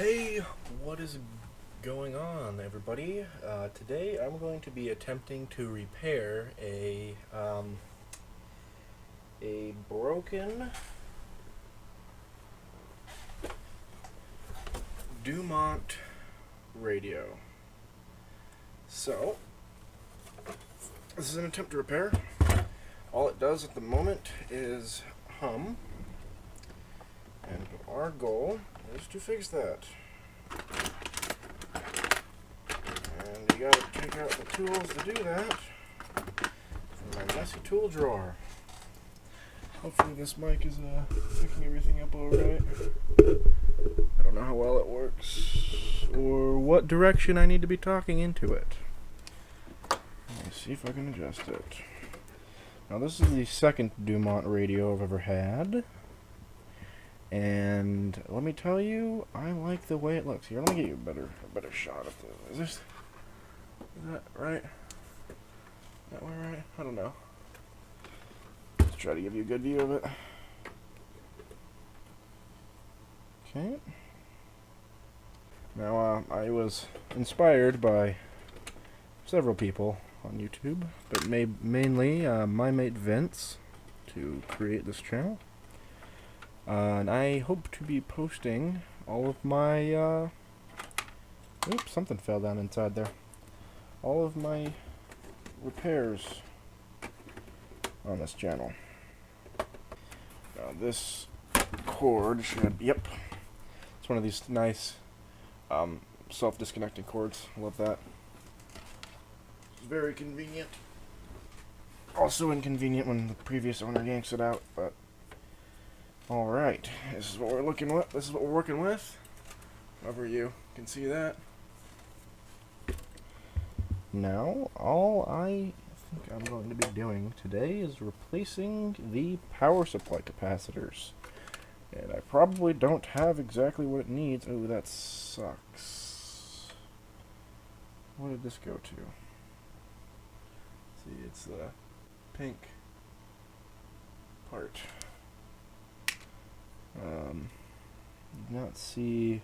Hey, what is going on, everybody? Today I'm going to be attempting to repair a broken Dumont radio. So, this is an attempt to repair. All it does at the moment is hum, and our goal is to fix that. And you gotta take out the tools to do that from my messy tool drawer. Hopefully this mic is picking everything up alright. I don't know how well it works or what direction I need to be talking into it. Let me see if I can adjust it. Now this is the second Dumont radio I've ever had. And let me tell you, I like the way it looks. Here, let me get you a better shot of this. Is that right? That way right? I don't know. Let's try to give you a good view of it. Okay. Now, I was inspired by several people on YouTube, but mainly my mate Vince to create this channel. And I hope to be posting all of my, oops, something fell down inside there. All of my repairs on this channel. Now this cord should, yep, it's one of these nice self-disconnecting cords. Love that. It's very convenient. Also inconvenient when the previous owner yanks it out, but alright, this is what we're looking with. This is what we're working with. However you can see that. Now, all I think I'm going to be doing today is replacing the power supply capacitors. And I probably don't have exactly what it needs. Oh, that sucks. What did this go to? See, it's the pink part. Did not see.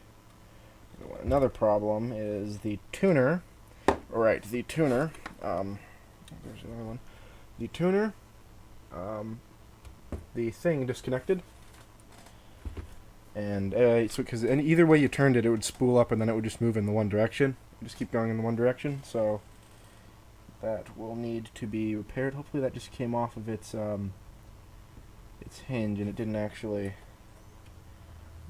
Another problem is the tuner. Alright, the tuner. There's another one. The tuner. The thing disconnected. And so, because either way you turned it, it would spool up and then it would just move in the one direction. Just keep going in the one direction. So that will need to be repaired. Hopefully that just came off of its hinge and it didn't actually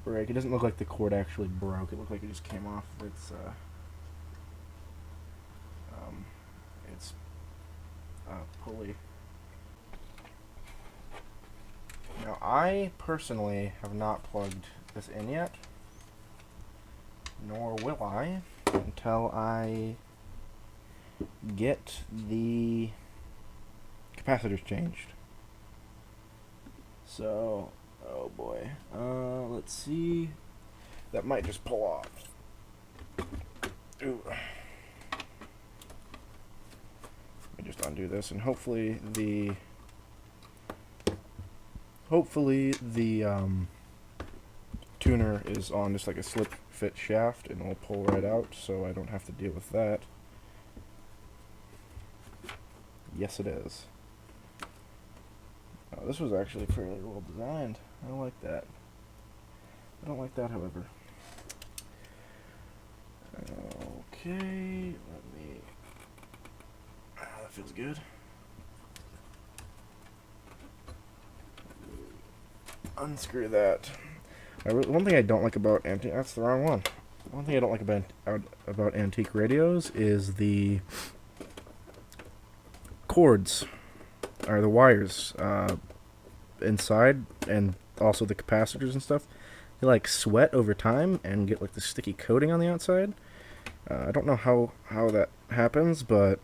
break. It doesn't look like the cord actually broke. It looked like it just came off its pulley. Now I personally have not plugged this in yet, nor will I until I get the capacitors changed. So, oh boy. Let's see. That might just pull off. Ooh. Let me just undo this, and hopefully the tuner is on just like a slip fit shaft and will pull right out, so I don't have to deal with that. Yes, it is. Oh, this was actually fairly well designed. I like that. I don't like that, however. Okay, let me. That feels good. Unscrew that. One thing I don't like about that's the wrong one. One thing I don't like about antique radios is the cords, or the wires inside, and also the capacitors and stuff. They like sweat over time and get like the sticky coating on the outside. I don't know how that happens, but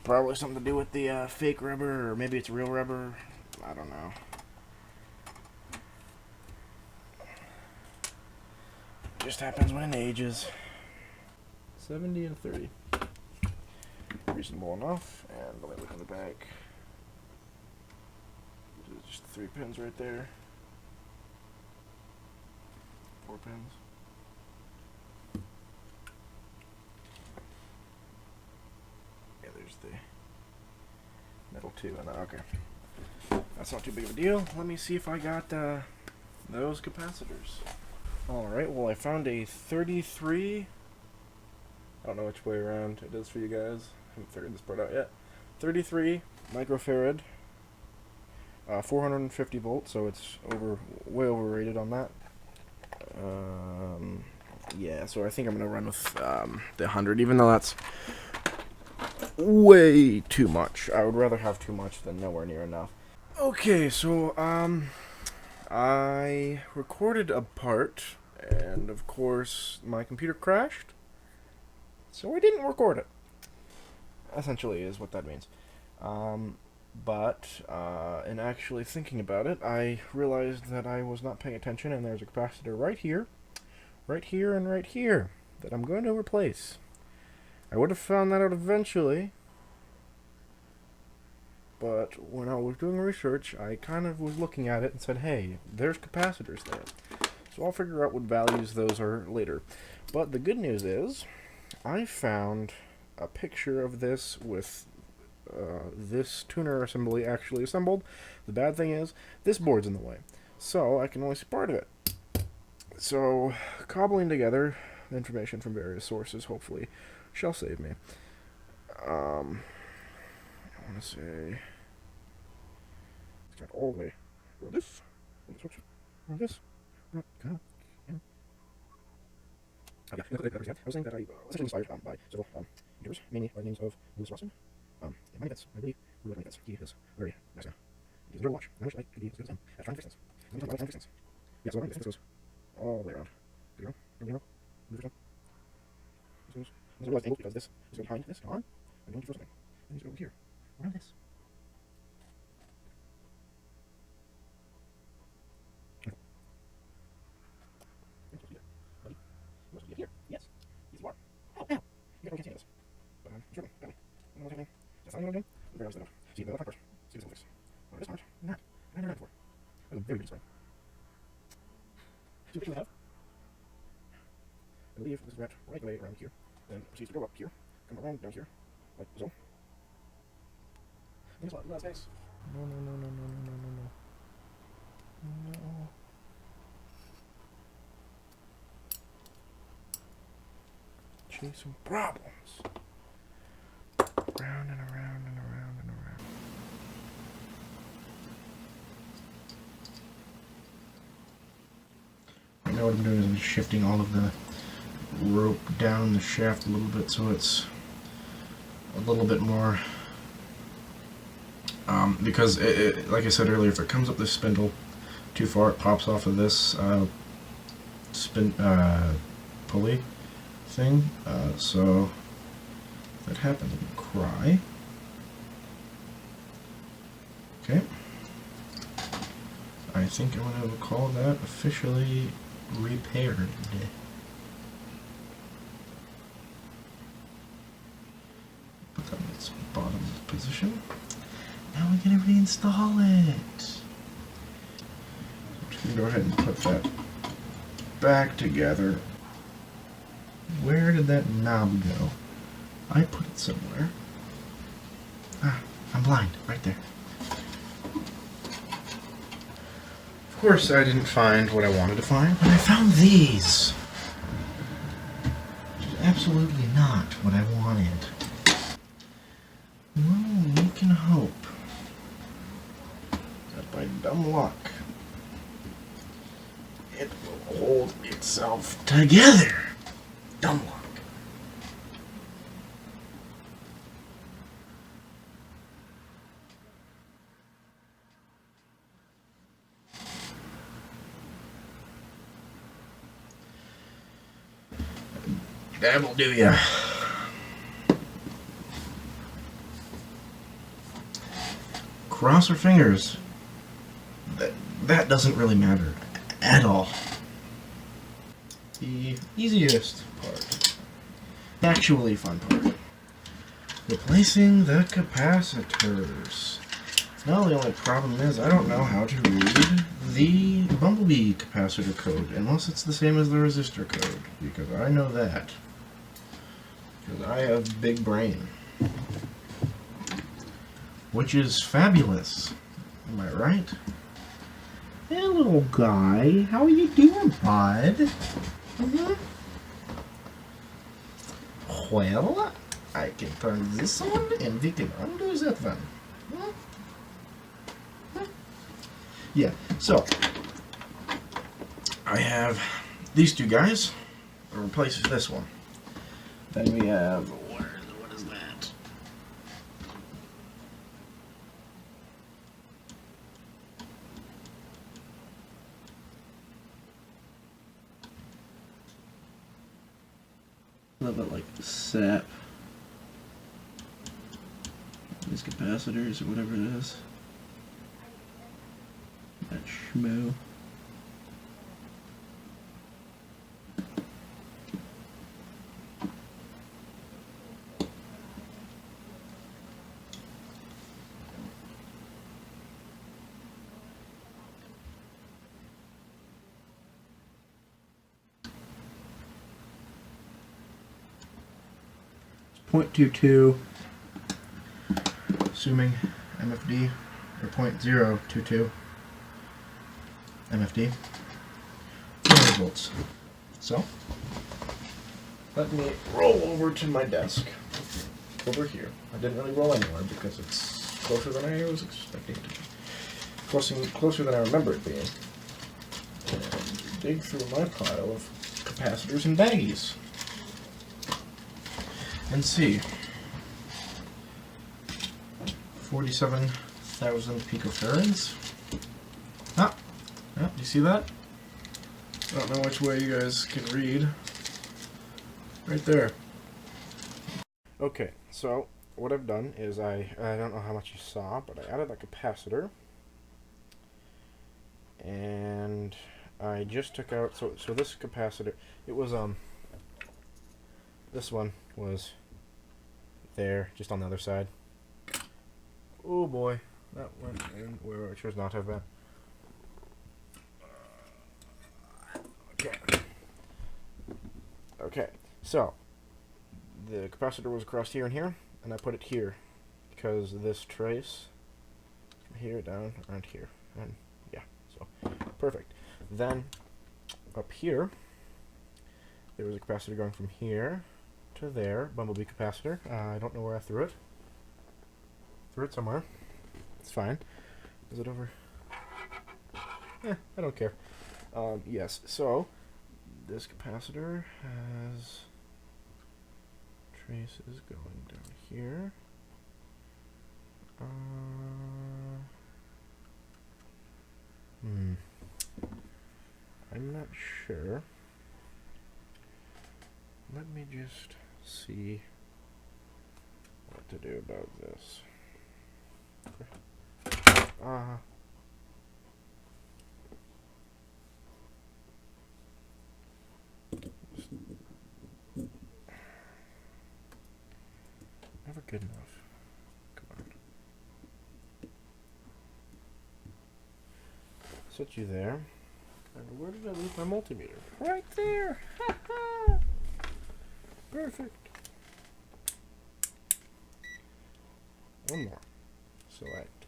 probably something to do with the fake rubber, or maybe it's real rubber. I don't know. Just happens when it ages. 70 and 30. Reasonable enough. And let me look on the back. Just 3 pins right there. 4 pins. Yeah, there's the metal too. Okay, that's not too big of a deal. Let me see if I got those capacitors. Alright, well I found a 33. I don't know which way around it is for you guys. I haven't figured this part out yet. 33 microfarad, 450 volts, so it's way overrated on that. Yeah, so I think I'm going to run with the 100, even though that's way too much. I would rather have too much than nowhere near enough. Okay, so I recorded a part, and of course my computer crashed, so I didn't record it. Essentially is what that means. But in actually thinking about it, I realized that I was not paying attention, and there's a capacitor right here, and right here that I'm going to replace. I would have found that out eventually, but when I was doing research, I kind of was looking at it and said, hey, there's capacitors there. So I'll figure out what values those are later. But the good news is, I found a picture of this with this tuner assembly actually assembled. The bad thing is, this board's in the way, so I can only see part of it. So, cobbling together the information from various sources, hopefully, shall save me. I want to say, start all the way. This, this, yeah, I was saying that I essentially inspired by several YouTubers, mainly by the names of Lewis Watson. And Mike Vince, I believe, really like Vince. He is very nice now. He deserves a watch. I wish I could be as good as him at trying to fix things. I'm trying to fix things. Yeah, so I think this goes all the way around. There you go. There you go. Move it. This is a realized angle because this is going behind this. Come on. I'm going to throw something. Then he's over here. Around this. Here. Yes. Yes, you are. Ow, ow. You can't see this. But I'm sure. Got me. I don't know what's happening. That's not anything. Very honest enough. See the left part first. See this looks. Or this part. Not. I've never done it before. That was a very good display. So what we have, I believe this is wrapped right away around here. Then proceeds to go up here. Come around down here. Like so. There's a lot of space. No. No. Chasing problems. Round and around and around and around. Right now what I'm doing is I'm shifting all of the rope down the shaft a little bit so it's a little bit more because like I said earlier, if it comes up this spindle too far, it pops off of this pulley thing, so if that happens, I'm gonna cry. Okay, I think I'm going to call that officially repaired. Put that in its bottom position. Now we can reinstall it. I'm just going to go ahead and put that back together. Where did that knob go? I put it somewhere. Ah, I'm blind. Right there. Of course, I didn't find what I wanted to find, but I found these. Which is absolutely not what I wanted. Well, we can hope that by dumb luck, it will hold itself together. Dumb luck. That will do ya. Cross our fingers. That doesn't really matter at all. The easiest part, actually fun part, replacing the capacitors. Now the only problem is I don't know how to read the Bumblebee capacitor code, unless it's the same as the resistor code, because I know that. Because I have big brain. Which is fabulous. Am I right? Hey, little guy. How are you doing, bud? Mm-hmm. Well, I can turn this on and we can undo that one. Yeah, so I have these two guys. It replaces this one. Then we have, what is that? A little bit like sap. These capacitors or whatever it is. That schmo. It's 0.22, assuming MFD, or 0.022 MFD, 200 volts. So, let me roll over to my desk, over here. I didn't really roll anywhere because it's closer than I was expecting it to be. Closer than I remember it being. And dig through my pile of capacitors and baggies. And see. 47,000 picofarads. Ah! Yeah, do you see that? I don't know which way you guys can read. Right there. Okay, so what I've done is I don't know how much you saw, but I added a capacitor. And I just took out, so this capacitor, it was, this one was there, just on the other side. Oh boy, that went in where it should not have been. Okay, so the capacitor was across here and here, and I put it here because this trace from here down around here, and yeah, so perfect. Then up here there was a capacitor going from here to there, Bumblebee capacitor. I don't know where I threw it. Threw it somewhere. It's fine. Is it over? I don't care. Yes, so this capacitor has traces going down here. I'm not sure. Let me just see what to do about this. Never good enough. Come on. Set you there. And where did I leave my multimeter? Right there! Ha ha! Perfect. One more. Select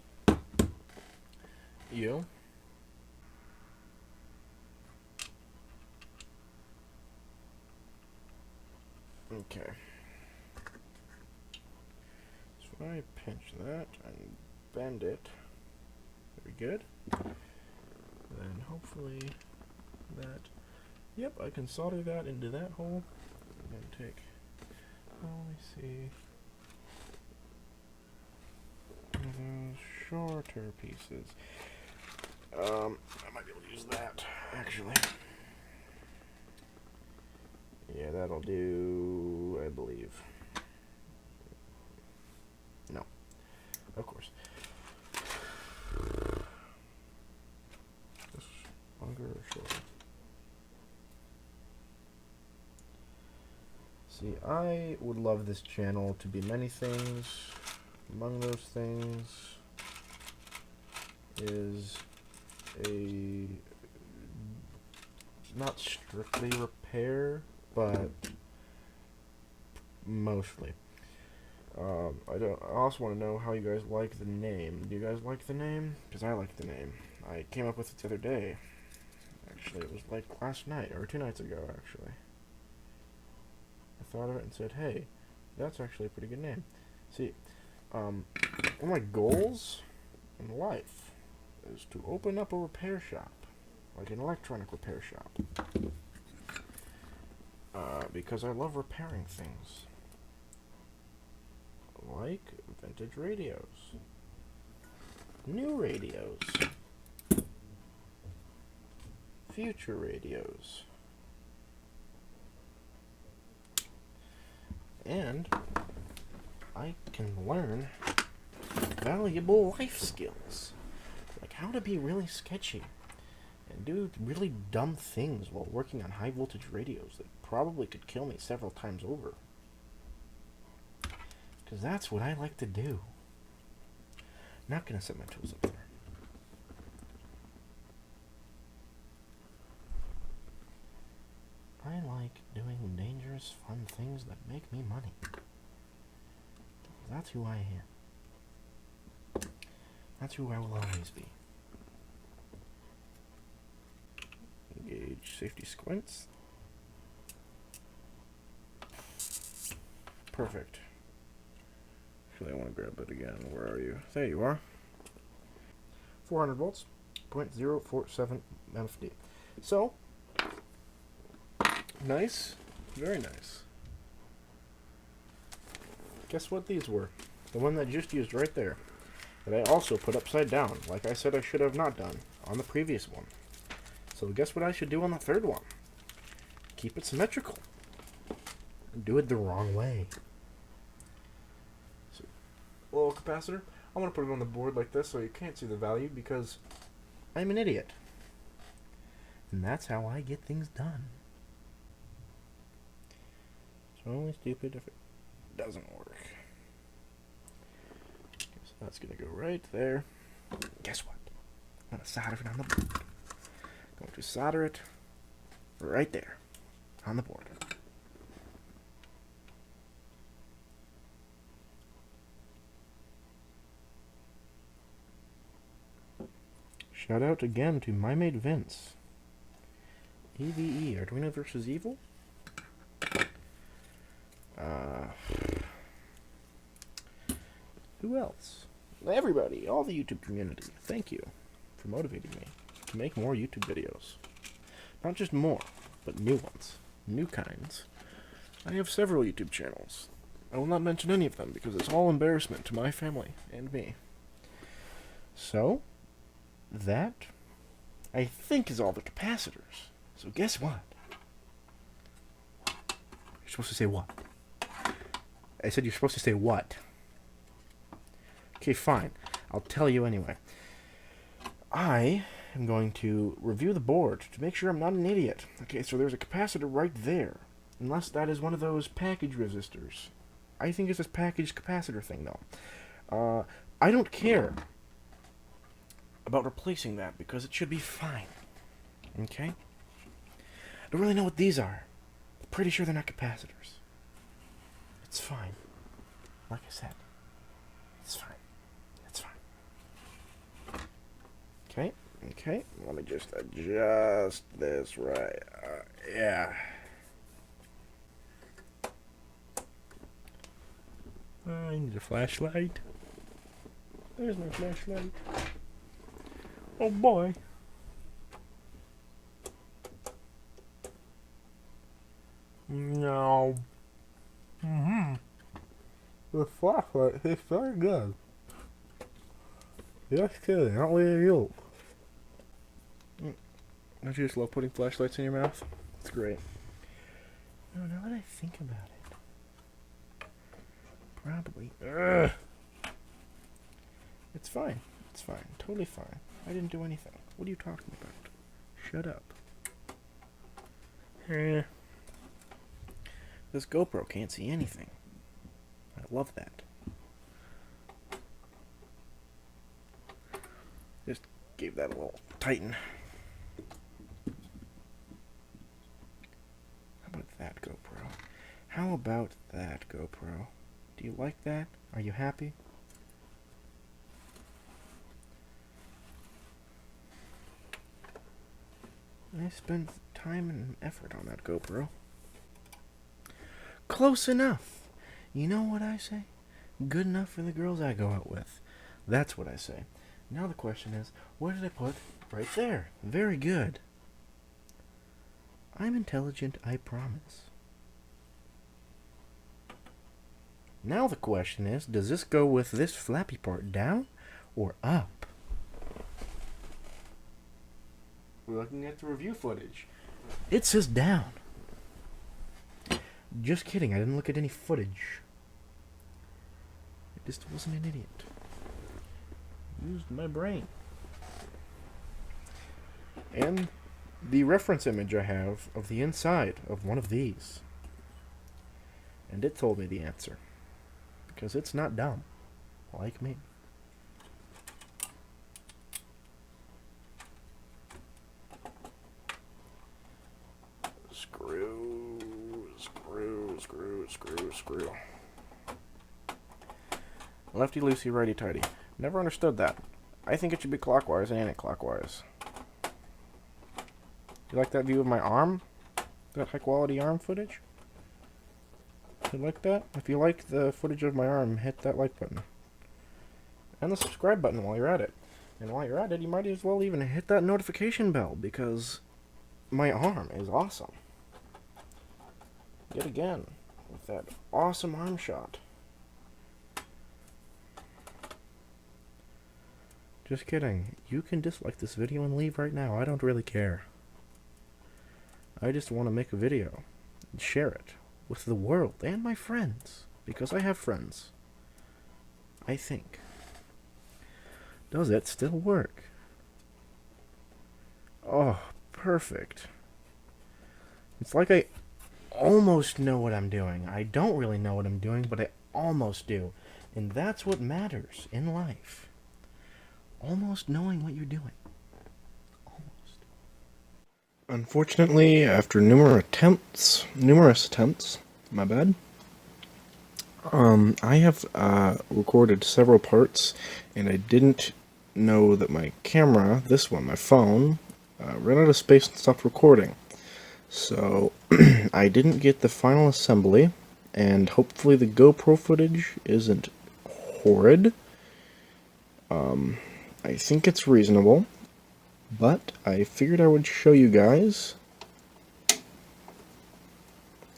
you. Okay. So I pinch that and bend it. Very good. Then hopefully that. Yep, I can solder that into that hole. I'm going to take. Oh, let me see. One of those shorter pieces. I might be able to use that, actually. Yeah, that'll do, I believe. No. Of course. This longer or shorter? See, I would love this channel to be many things. Among those things is a not strictly repair, but mostly. I also want to know how you guys like the name. Do you guys like the name? Because I like the name. I came up with it the other day. Actually, it was like last night, or 2 nights ago, actually. I thought of it and said, hey, that's actually a pretty good name. See, one of my goals in life is to open up a repair shop, like an electronic repair shop, because I love repairing things, like vintage radios, new radios, future radios, and I can learn valuable life skills, like how to be really sketchy and do really dumb things while working on high voltage radios that probably could kill me several times over. Because that's what I like to do. Not gonna set my tools up there. I like doing dangerous, fun things that make me money. That's who I am. That's who I will always be. Engage safety squints. Perfect. Actually, I want to grab it again. Where are you? There you are. 400 volts, 0.047 MFD. So, nice. Very nice. Guess what these were? The one that I just used right there. That I also put upside down, like I said I should have not done on the previous one. So guess what I should do on the third one? Keep it symmetrical. And do it the wrong way. So, little capacitor. I'm going to put it on the board like this so you can't see the value because I'm an idiot. And that's how I get things done. It's only stupid if it doesn't work. So that's going to go right there. Guess what? I'm going to solder it on the board. I'm going to solder it right there on the board. Shout out again to my mate Vince. EVE, Arduino versus Evil. Who else? Everybody, all the YouTube community. Thank you for motivating me to make more YouTube videos. Not just more, but new ones. New kinds. I have several YouTube channels. I will not mention any of them because it's all embarrassment to my family and me. So, that, I think, is all the capacitors. So guess what? You're supposed to say what? I said you're supposed to say what? Okay, fine. I'll tell you anyway. I am going to review the board to make sure I'm not an idiot. Okay, so there's a capacitor right there. Unless that is one of those package resistors. I think it's this package capacitor thing, though. I don't care about replacing that because it should be fine. Okay? I don't really know what these are. I'm pretty sure they're not capacitors. It's fine. Like I said, it's fine. It's fine. Okay, okay. Let me just adjust this right. Yeah. I need a flashlight. There's my flashlight. Oh boy. No. The flashlight is very good. Just kidding, not really you. Don't you just love putting flashlights in your mouth? It's great. No, now that I think about it. Probably. Ugh. It's fine. It's fine. Totally fine. I didn't do anything. What are you talking about? Shut up. This GoPro can't see anything. I love that. Just gave that a little tighten. How about that, GoPro? How about that, GoPro? Do you like that? Are you happy? I spent time and effort on that GoPro. Close enough. You know what I say? Good enough for the girls I go out with. That's what I say. Now the question is, what did I put right there? Very good. I'm intelligent, I promise. Now the question is, does this go with this flappy part down or up? We're looking at the review footage. It says down. Just kidding, I didn't look at any footage. I just wasn't an idiot. Used my brain. And the reference image I have of the inside of one of these. And it told me the answer. Because it's not dumb. Like me. Screw, screw, screw, screw, screw. Lefty loosey, righty tighty. Never understood that. I think it should be clockwise and anti-clockwise. You like that view of my arm? That high quality arm footage? You like that? If you like the footage of my arm, hit that like button. And the subscribe button while you're at it. And while you're at it, you might as well even hit that notification bell, because my arm is awesome. Yet again, with that awesome arm shot. Just kidding. You can dislike this video and leave right now. I don't really care. I just want to make a video and share it with the world and my friends. Because I have friends. I think. Does it still work? Oh, perfect. It's like I almost know what I'm doing. I don't really know what I'm doing, but I almost do. And that's what matters in life. Almost knowing what you're doing. Almost. Unfortunately, after numerous attempts, my bad, I have recorded several parts, and I didn't know that my camera, this one, my phone, ran out of space and stopped recording. So, I didn't get the final assembly, and hopefully the GoPro footage isn't horrid. I think it's reasonable, but I figured I would show you guys.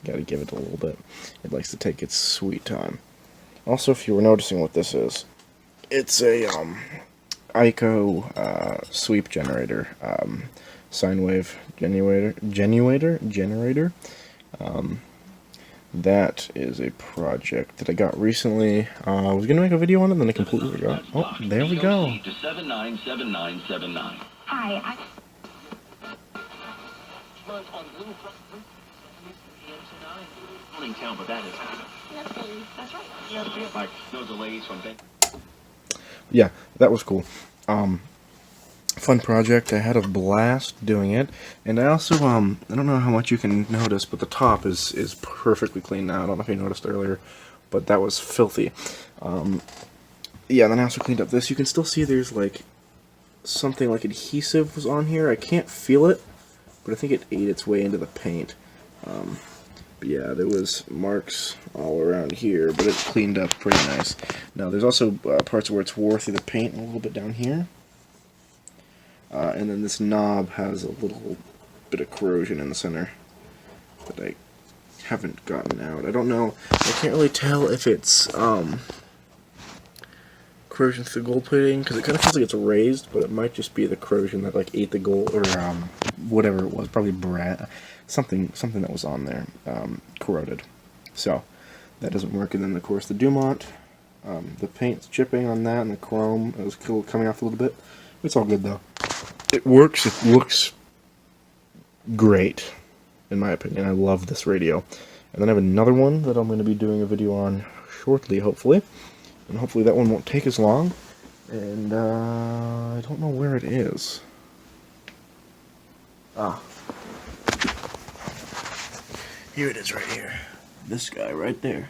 Gotta give it a little bit. It likes to take its sweet time. Also, if you were noticing what this is, it's a ICO sweep generator, sine wave generator. That is a project that I got recently. I was going to make a video on it, then I completely forgot. Oh, there we go. Hi, Yeah, that was cool. Fun project. I had a blast doing it, and I also I don't know how much you can notice, but the top is perfectly clean now. I don't know if you noticed earlier, but that was filthy. Yeah, then I also cleaned up this. You can still see there's like something like adhesive was on here. I can't feel it, but I think it ate its way into the paint. But yeah, there was marks all around here, but it's cleaned up pretty nice. Now there's also parts where it's wore through the paint a little bit down here. And then this knob has a little bit of corrosion in the center that I haven't gotten out. I don't know. I can't really tell if it's corrosion through gold plating, because it kind of feels like it's raised, but it might just be the corrosion that like ate the gold, or whatever it was, probably something that was on there corroded. So that doesn't work. And then of course the Dumont, the paint's chipping on that, and the chrome is coming off a little bit. It's all good though. It works. It looks great, in my opinion. I love this radio. And then I have another one that I'm going to be doing a video on shortly, hopefully. And hopefully that one won't take as long. And I don't know where it is. Ah. Here it is right here. This guy right there.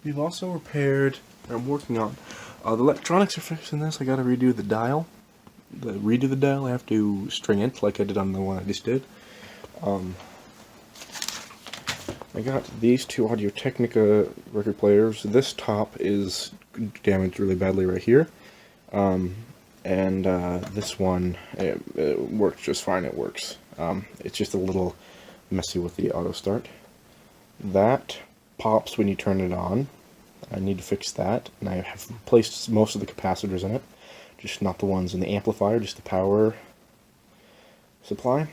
We've also repaired, or I'm working on, the electronics are fixed in this. I gotta redo the dial. Redo the dial, I have to string it like I did on the one I just did. I got these two Audio-Technica record players. This top is damaged really badly right here. This one, it works just fine, it works. It's just a little messy with the auto start. That pops when you turn it on. I need to fix that, and I have replaced most of the capacitors in it. Just not the ones in the amplifier, just the power supply.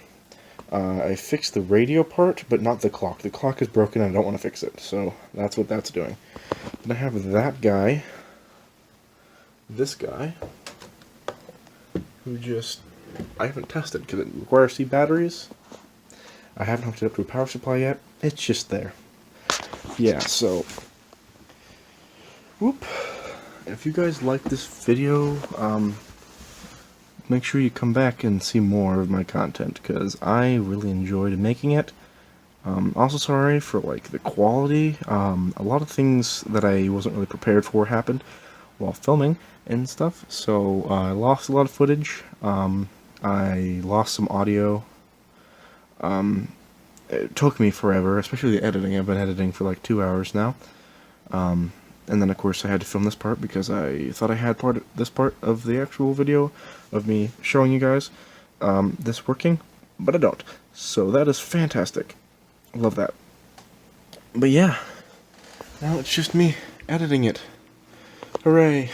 I fixed the radio part, but not the clock. The clock is broken and I don't want to fix it, so that's what that's doing. Then I have that guy, this guy, who just, I haven't tested because it requires C batteries. I haven't hooked it up to a power supply yet. It's just there. Yeah, so, whoop. If you guys like this video, make sure you come back and see more of my content, because I really enjoyed making it. Also sorry for like the quality. A lot of things that I wasn't really prepared for happened while filming and stuff, so I lost a lot of footage. I lost some audio. It took me forever, especially the editing. I've been editing for like 2 hours now. And then of course I had to film this part because I thought I had this part of the actual video of me showing you guys this working, but I don't. So that is fantastic. Love that. But yeah, now it's just me editing it. Hooray.